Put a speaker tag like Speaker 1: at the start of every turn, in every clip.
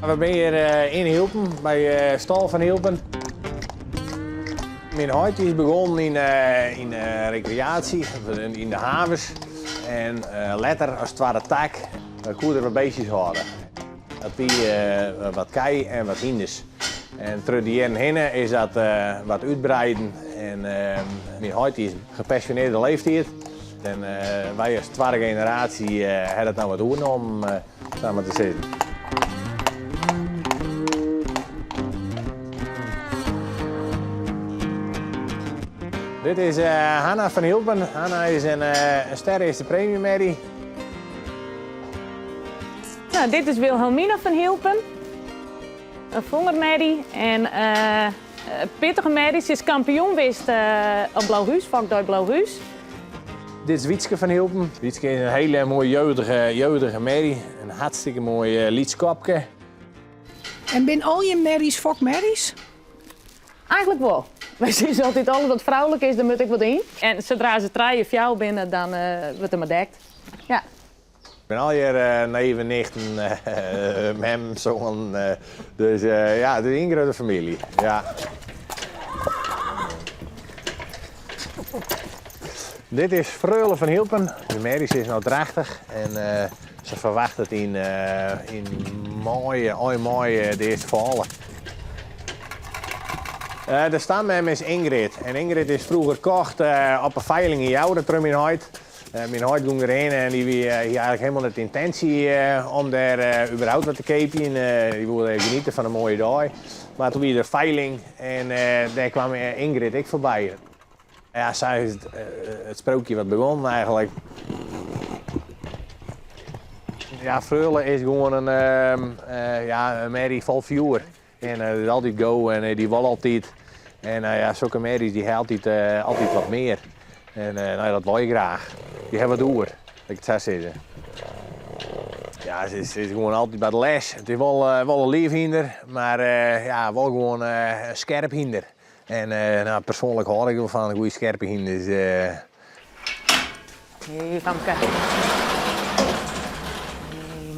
Speaker 1: We zijn hier in Hilpen, bij Stal van Hilpen. Mijn huid is begonnen in recreatie, in de havens. En later, als het ware tak, konden we beestjes houden. Dat wie wat kei en wat hinders. En terug die jaren heen is dat wat uitbreiden. En mijn huid is een gepassioneerde leeftijd. En wij als tweede generatie hebben het nou wat doen om samen te zitten. Dit is Hanna van Hilpen. Hanna is een ster eerste premie merrie.
Speaker 2: Nou, dit is Wilhelmina van Hilpen. Een vongermerrie en pittige merrie. Ze is kampioen geweest op Blauwhuis, vakdij Blauwhuis.
Speaker 1: Dit is Wietske van Hilpen. Wietske is een hele mooie jeugdige merrie. Een hartstikke mooi liedskopje.
Speaker 3: En ben al je merries fokmerries?
Speaker 2: Eigenlijk wel. Wij zien altijd alles wat vrouwelijk is, daar moet ik wat in. En zodra ze 3 of jou binnen, dan wordt er maar dekt. Ja.
Speaker 1: Ik ben al je neven, nichten, mem, zoon. Dus ja, het is een grote familie. Ja. Dit is Freule van Hilpen. De merrie is nou drachtig en ze verwacht het in mooi de eerste vallen. De stammen is Ingrid. En Ingrid is vroeger gekocht op een veiling in Jouwen, terug mijn huid. Mijn huid ging erheen en die had eigenlijk helemaal niet de intentie om daar überhaupt wat te kopen. Die wilde even genieten van een mooie dag. Maar toen was er een veiling en daar kwam Ingrid ik voorbij. Ja, zij is het sprookje wat begon eigenlijk. Ja, Freule is gewoon een merrie vol vuur. En dat is altijd go en die wil altijd. En ja, zulke merries die haalt altijd wat meer. En dat wil je graag. Die hebben wat door, dat ik het zo zeggen. Ja, ze is gewoon altijd bij de les. Het is wel een lief hinder, maar ja, wel gewoon een scherp hinder. En nou, persoonlijk hou ik wel van een goede scherpe hinders.
Speaker 2: Hey, Famke. Hey,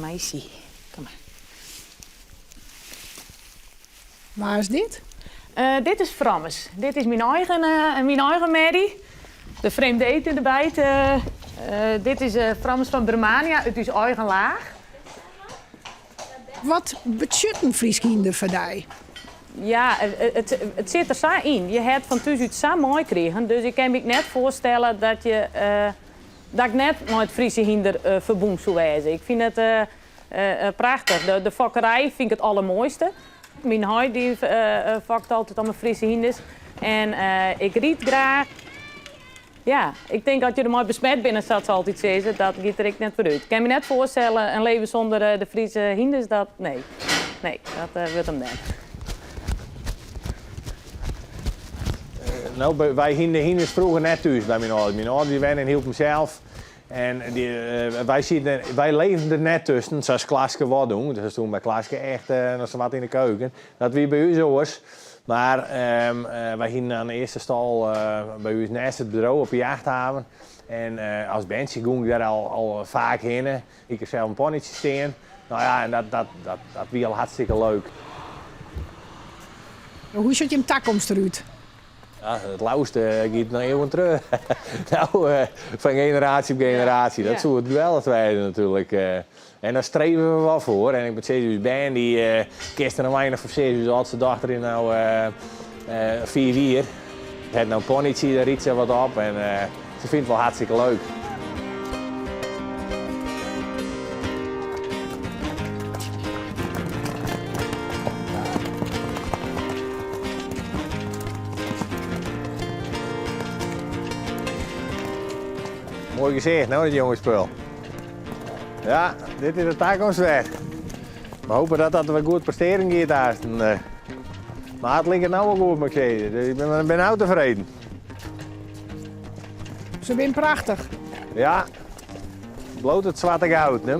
Speaker 2: meisje. Kom maar.
Speaker 3: Waar is dit?
Speaker 2: Dit is Frammes. Dit is mijn eigen merrie. De vreemde eten erbij. Dit is Frammes van Bremania uit uw eigen laag.
Speaker 3: Wat betekent een Frieskinder voor jou?
Speaker 2: Ja, het zit er zo in. Je hebt van thuis uit zo mooi gekregen. Dus ik kan me net voorstellen dat ik net met het Friese hinder verboemd zou wezen. Ik vind het prachtig. De fokkerij vind ik het allermooiste. Mijn huid die vakt altijd aan mijn Friese hinders. En ik riet graag. Ja, ik denk dat je er mooi besmet binnen zat, zal altijd zeggen. Dat gaat er ik net vooruit. Ik kan me net voorstellen, een leven zonder de Friese hinders, dat... Nee, dat wordt hem net.
Speaker 1: Nou, wij hinders vroeger net thuis bij mijn ouders. Mijn ouders waren in Hilpen zelf. En wij leefden er net tussen, zoals Klaasje wat doen. Dus toen bij Klaasje echt nog zo wat in de keuken. Dat wie bij u zo was. Maar wij gingen aan de eerste stal bij u naast het bureau op de jachthaven. En als bandje ging ik daar al vaak heen. Ik heb zelf een ponnetje staan. Nou ja, en dat was al hartstikke leuk.
Speaker 3: Hoe zit je hem takkomst eruit?
Speaker 1: Ja, het lauwste gaat nog eeuwen terug. Nou, van generatie op generatie. Dat zou het wel het wijden natuurlijk. En daar streven we wel voor. En ik ben steeds bij die gisteren een weinig voor 6 uur oudste dochter in nou 4. Het heeft nou een ponnetje, daar riet ze wat op. En ze vindt het wel hartstikke leuk. Mooi gezegd, nou, dat jongensspul. Ja, dit is de toekomstweg. We hopen dat dat een goed presteren gaat daar. Maar het ligt nou wel goed, moet ik zeggen. Dus ik ben nou tevreden.
Speaker 3: Ze zijn prachtig.
Speaker 1: Ja, bloot het zwarte goud, hè.